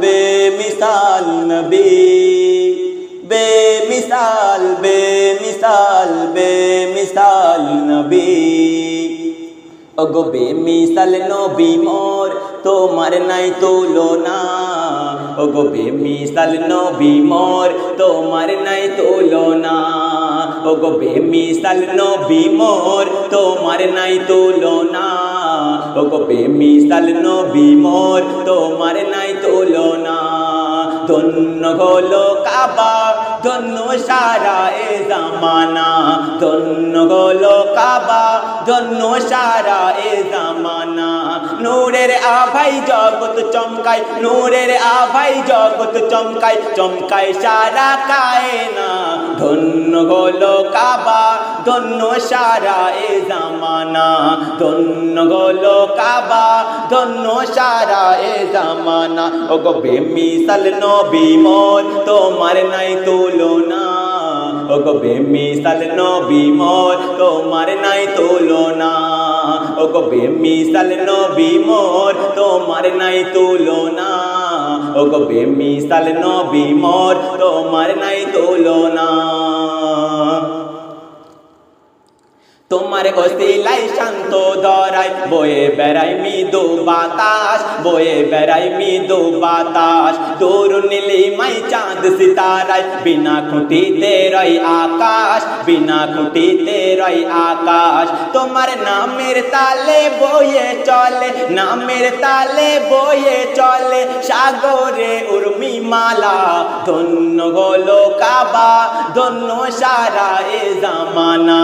बेमिसाल नबी, बेमिसाल बेमिसाल बेमिसाल नबी। ओगो बेमिसाल नबी मोर তোমার নাই তুলনা, ওগো বেমিসাল নবী মোর তোমার নাই তুলনা, ওগো বেমিসাল নবী মোর তোমার নাই তুলনা, ওগো বেমিসাল নবী মোর তোমার নাই তুলনা। ধন্য হলো কাবা, ধন্য সারা এ জামানা, ধন্য হলো কাবা, ধন্য সারা এ জামানা। নূরের আভাই জগৎ চমকায়, নূরের আভাই জগৎ চমকায়, চমকায় সারা কায়না। ধন্য হলো কাবা, ধন্য সারা এ জামানা, ধন্য হলো কাবা, ধন্য সারা এ জামানা। ওগো বেমিসাল নবী মোর তোমার নাই তুলনা, ওগো বেমিসাল নবী মোর তোমার নাই তুলনা, ওগো বেমিসাল নবী মোর তোমার নাই তুলনা, ওগো বেমিসাল নবী মোর তোমার নাই তুলনা। তোমার ওসিলাই শান্ত ধরায় বয়ে বেড়াই মৃদু বাতাস, বয়ে বেড়াই মৃদু বাতাস। দূর নীলিমাই চাঁদ সিতারায়, বিনা খুঁটিতে রয় আকাশ, বিনা খুঁটিতে রয় আকাশ। তোমার নামের তালে বয়ে চলে, নামের তালে বয়ে চলে সাগরে উর্মি মালা। ধন্য হলো কাবা, ধন্য সারা এ জামানা,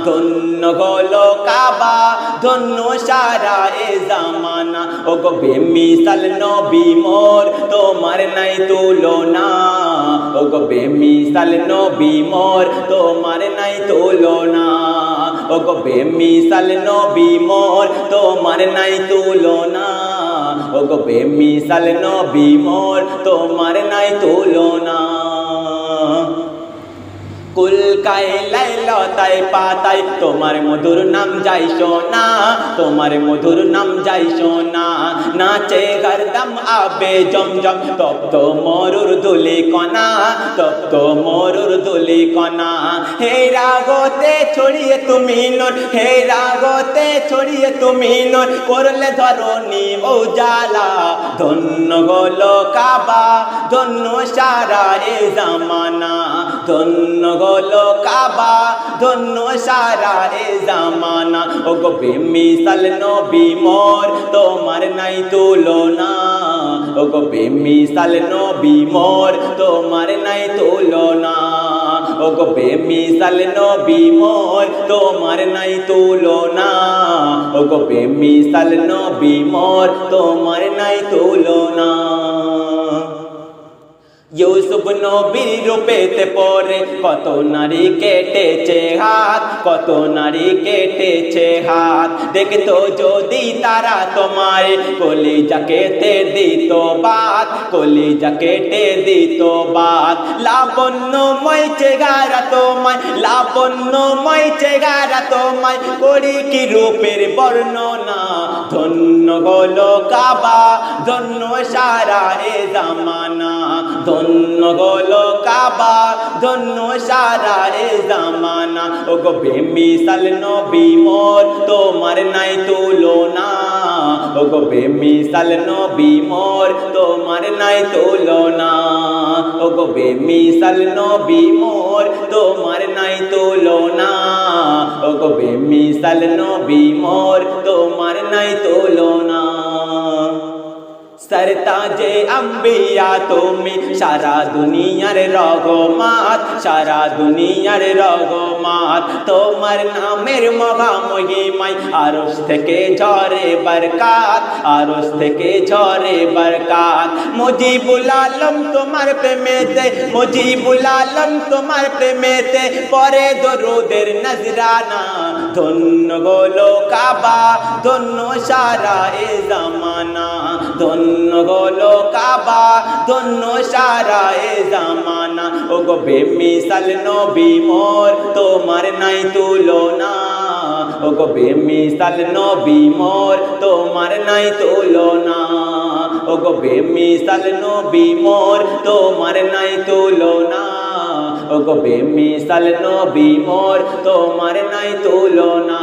ধন্য হলো কাবা, ধন্য সারা এ জামানা। ওগো বেমিসাল নবী মোর তোমার নাই তুলনা, ওগো বেমিসাল নবী মোর তোমার নাই তুলনা, ওগো বেমিসাল নবী মোর তোমার নাই তুলনা, ওগো বেমিসাল নবী মোর তোমার নাই তুলনা। কুল কায়লায় লতায় পাতায় তোমার মধুর নাম যাই শোনা, তোমার মধুর নাম যাই শোনা। নাচে হরদম আবে জমজম, তপ্ত মরুর ধুলি কণা, তপ্ত মরুর ধুলি কণা। হে রাগতে ছড়িয়ে তুমি নূর, হে রাগতে ছড়িয়ে তুমি নূর, করলে ধরণী উজালা। ধন্য হলো কাবা, ধন্য সারা এ জামানা, ধন্য হলো কাবা, ধন্য সারা এ জামানা। ওগো বেমিসাল নবী মোর তোমার নাই তুলনা, ওগো বেমিসাল নবী মোর তোমার নাই তুলনা, ওগো বেমিসাল নবী মোর তোমার নাই তুলনা, ওগো বেমিসাল নবী মোর তোমার নাই তুলনা। ইউসুফ নবীর রূপেতে পরে কত নারী কেটেছে হাত, কত নারী কেটেছে হাত। দেখতো যদি তারা তোমায় কলিজা কেটে দিত বাত, কলিজা কেটে দিত বাত। লাবণ্যময় চেহারা তোমায়, লাবণ্যময় চেহারা তোমায়, করি কি রূপের বর্ণনা। ধন্য হলো কাবা, ধন্য সারা এ জামানা, ধন্য হলো কাবা, ধন্য সারা এ জামানা। ওগো বেমিসাল নবী মোর তোমার নাই তুলনা, ওগো বেমিসাল নবী মোর তোমার নাই তুলনা, ওগো বেমিসাল নবী মোর তোমার নাই তুলনা, ওগো বেমিসাল নবী মোর তোমার নাই তুলনা। सरताजे अंबिया তুমি সারা দুনিয়ার রহমত, সারা দুনিয়ার রহমত। তোমার নামের মহামহিমায় আরশ থেকে ঝরে বরকাত, আরশ থেকে ঝরে বরকাত। মুজিবুল আলম তোমার প্রেমেতে, মুজিবুল আলম তোমার প্রেমেতে পরে দরুদের নজরানা। ধন্য হলো কাবা, ধন্য সারা এ জামানা, ধন্য হলো কাবা, ধন্য সারা এ জামানা। ওগো বেমিসাল নবী মোর তোমার নাই তুলনা, ওগো বেমিসাল নবী মোর তোমার নাই তুলনা, ও গো বেমিসাল নবী মোর তোমার নাই তুলনা ও গো বেমিসাল নবী মোর তোমার নাই তুলনা